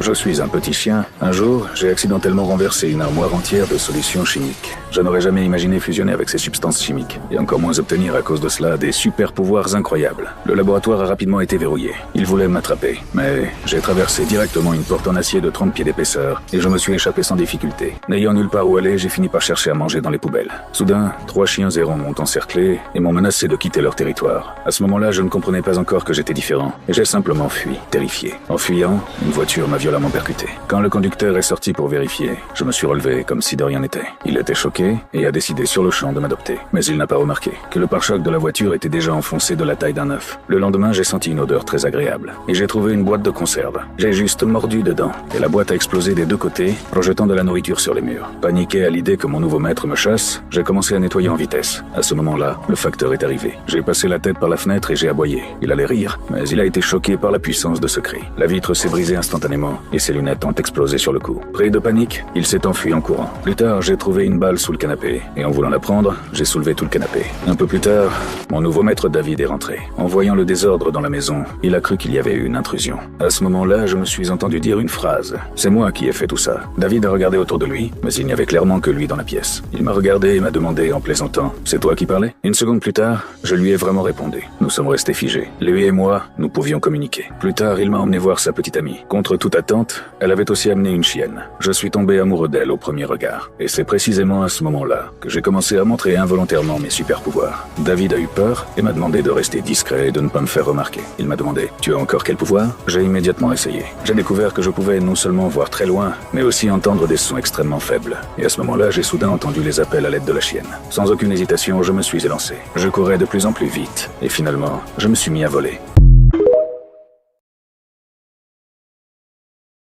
Je suis un petit chien. Un jour, j'ai accidentellement renversé une armoire entière de solutions chimiques. Je n'aurais jamais imaginé fusionner avec ces substances chimiques, et encore moins obtenir à cause de cela des super pouvoirs incroyables. Le laboratoire a rapidement été verrouillé. Ils voulaient m'attraper, mais j'ai traversé directement une porte en acier de 30 pieds d'épaisseur, et je me suis échappé sans difficulté. N'ayant nulle part où aller, j'ai fini par chercher à manger dans les poubelles. Soudain, 3 chiens errants m'ont encerclé et m'ont menacé de quitter leur territoire. À ce moment-là, je ne comprenais pas encore que j'étais différent, et j'ai simplement fui, terrifié. En fuyant, une voiture m'a violemment percuté. Quand le conducteur est sorti pour vérifier, je me suis relevé comme si de rien n'était. Il était choqué et a décidé sur le champ de m'adopter. Mais il n'a pas remarqué que le pare-choc de la voiture était déjà enfoncé de la taille d'un œuf. Le lendemain, j'ai senti une odeur très agréable et j'ai trouvé une boîte de conserve. J'ai juste mordu dedans et la boîte a explosé des deux côtés, projetant de la nourriture sur les murs. Paniqué à l'idée que mon nouveau maître me chasse, j'ai commencé à nettoyer en vitesse. À ce moment-là, le facteur est arrivé. J'ai passé la tête par la fenêtre et j'ai aboyé. Il allait rire, mais il a été choqué par la puissance de ce cri. La vitre s'est brisée instantanément et ses lunettes ont explosé sur le coup. Pris de panique, il s'est enfui en courant. Plus tard, j'ai trouvé une balle sous le canapé et en voulant la prendre, j'ai soulevé tout le canapé. Un peu plus tard, mon nouveau maître David est rentré. En voyant le désordre dans la maison, il a cru qu'il y avait eu une intrusion. À ce moment-là, je me suis entendu dire une phrase. C'est moi qui ai fait tout ça. David a regardé autour de lui, mais il n'y avait clairement que lui dans la pièce. Il m'a regardé et m'a demandé en plaisantant: « C'est toi qui parlais ?» Une seconde plus tard, je lui ai vraiment répondu. Nous sommes restés figés. Lui et moi, nous pouvions communiquer. Plus tard, il m'a emmené voir sa petite amie. Contre toute attente, elle avait aussi amené une chienne. Je suis tombé amoureux d'elle au premier regard. Et c'est précisément à ce moment-là que j'ai commencé à montrer involontairement mes super pouvoirs. David a eu peur et m'a demandé de rester discret et de ne pas me faire remarquer. Il m'a demandé: « Tu as encore quel pouvoir ?» J'ai immédiatement essayé. J'ai découvert que je pouvais non seulement voir très loin, mais aussi entendre des sons extrêmement faibles. Et à ce moment-là, j'ai soudain entendu les appels à l'aide de la chienne. Sans aucune hésitation, je me suis élancé. Je courais de plus en plus vite. Et finalement, je me suis mis à voler.